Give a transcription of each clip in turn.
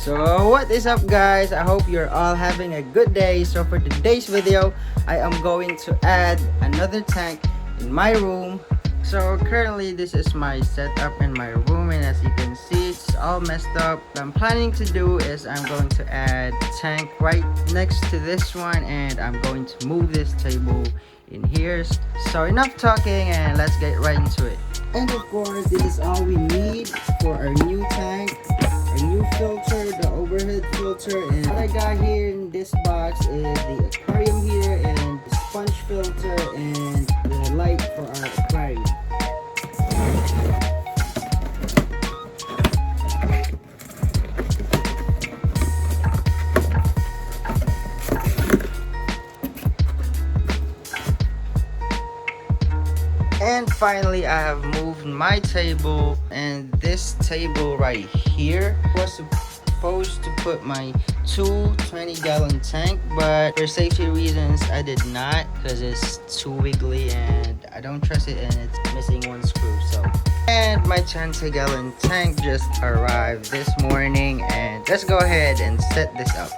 So what is up guys, I hope you're all having a good day. So for today's video, I am going to add another tank in my room. So currently this is my setup in my room, and as you can see, it's all messed up. What I'm planning to do is I'm going to add a tank right next to this one, and I'm going to move this table in here. So enough talking and let's get right into it. And of course, this is all we need for our new tank. Our new filter, the overhead filter, and what I got here in this box is the aquarium here and the sponge filter and the light for our aquarium. And finally, I have moved my table, and this table right here was supposed to put my two 20-gallon tank, but for safety reasons I did not, because it's too wiggly and I don't trust it, and it's missing one screw. So, and my 20-gallon tank just arrived this morning, and let's go ahead and set this up.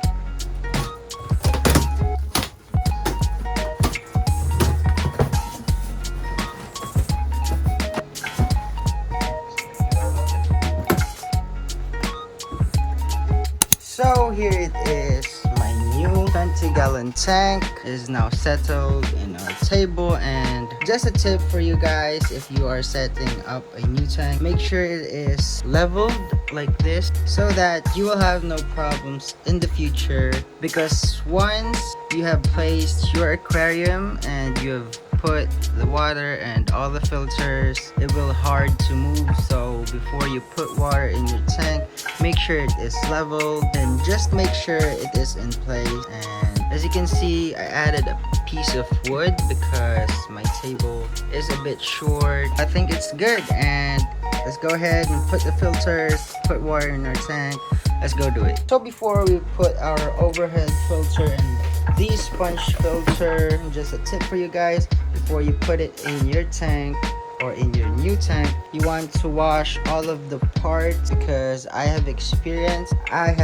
So here it is, my new 20-gallon tank is now settled in our table. And just a tip for you guys, if you are setting up a new tank, make sure it is leveled like this so that you will have no problems in the future, because once you have placed your aquarium and you have put the water and all the filters, it will hard to move. So before you put water in your tank, make sure it is leveled and just make sure it is in place. And as you can see, I added a piece of wood because my table is a bit short. I think it's good, and let's go ahead and put the filters, put water in our tank. Let's go do it. So before we put our overhead filter and the sponge filter, just a tip for you guys, before you put it in your tank or in your new tank, you want to wash all of the parts, because I have experience. I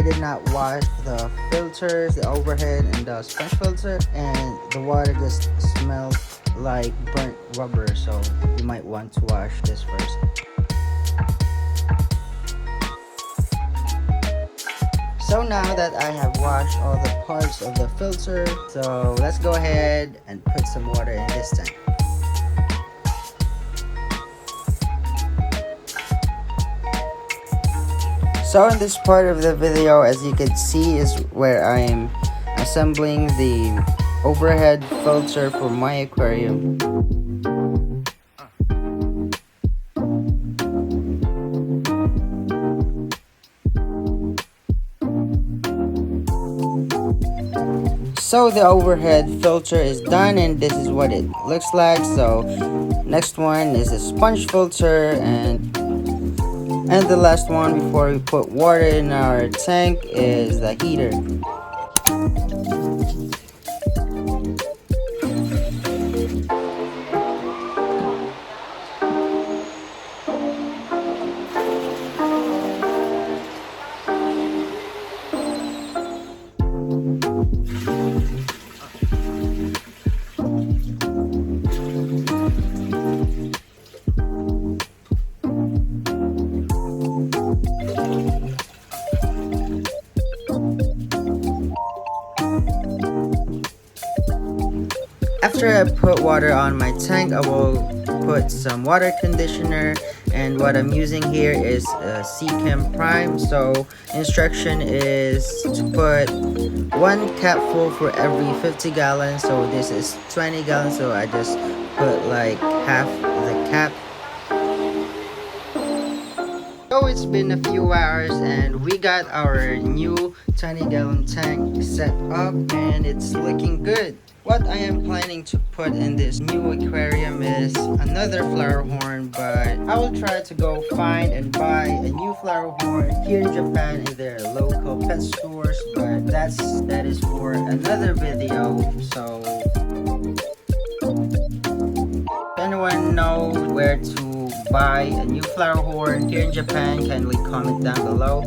did not wash the filters, the overhead and the sponge filter, and the water just smelled like burnt rubber. So you might want to wash this first. So now that I have washed all the parts of the filter, so let's go ahead and put some water in this tank. So in this part of the video, as you can see, is where I am assembling the overhead filter for my aquarium. So the overhead filter is done, and this is what it looks like. So next one is a sponge filter, and the last one before we put water in our tank is the heater. After I put water on my tank, I will put some water conditioner, and what I'm using here is Chem Prime. So instruction is to put 1 capful for every 50 gallons. So this is 20 gallons, so I just put like half the cap. So it's been a few hours, and we got our new 20-gallon tank set up, and it's looking good. What I am planning to put in this new aquarium is another FLOWERHORN, but I will try to go find and buy a new FLOWERHORN here in Japan in their local pet stores, but that is for another video. So if anyone knows where to buy a new FLOWERHORN here in Japan, kindly comment down below.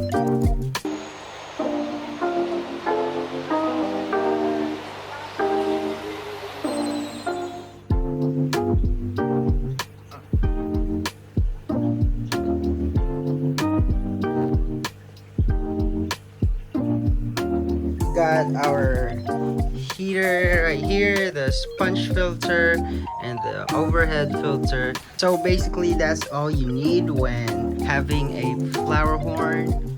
got our heater right here, the sponge filter and the overhead filter. So basically that's all you need when having a flower horn.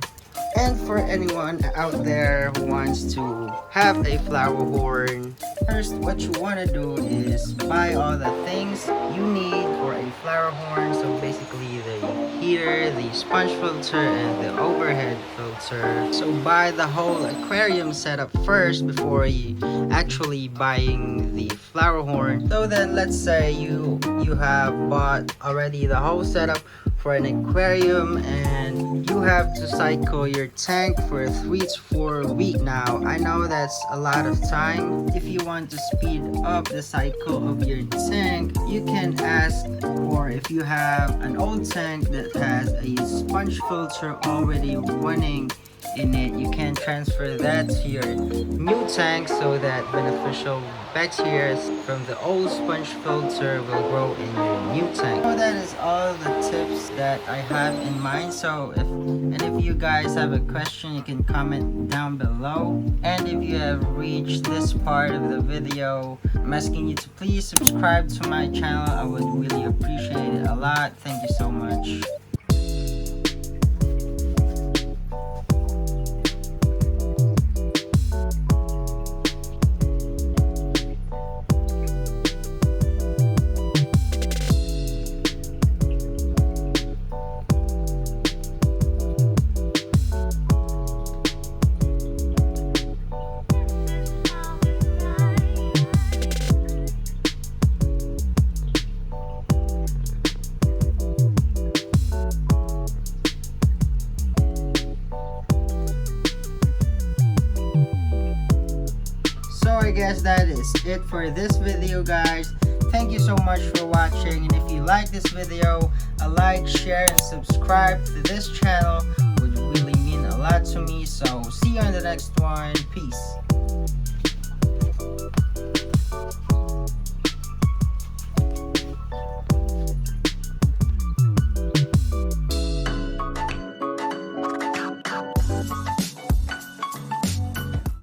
And for anyone out there who wants to have a flower horn, first what you want to do is buy all the things you need for a flower horn. So basically the heater, the sponge filter, and the overhead filter. So buy the whole aquarium setup first before you actually buying the flower horn. So then let's say you have bought already the whole setup for an aquarium and you have to cycle your tank for 3 to 4 weeks. Now I know that's a lot of time. If you want to speed up the cycle of your tank, you can ask, or if you have an old tank that has a sponge filter already running in it, you can transfer that to your new tank so that beneficial bacteria from the old sponge filter will grow in your new tank. So that is all the tips that I have in mind. So if you guys have a question, you can comment down below. And if you have reached this part of the video, I'm asking you to please subscribe to my channel. I would really appreciate it a lot. Thank you so much. I guess that is it for this video, guys. Thank you so much for watching, and if you like this video, a like, share, and subscribe to this channel would really mean a lot to me. So see you on the next one. Peace.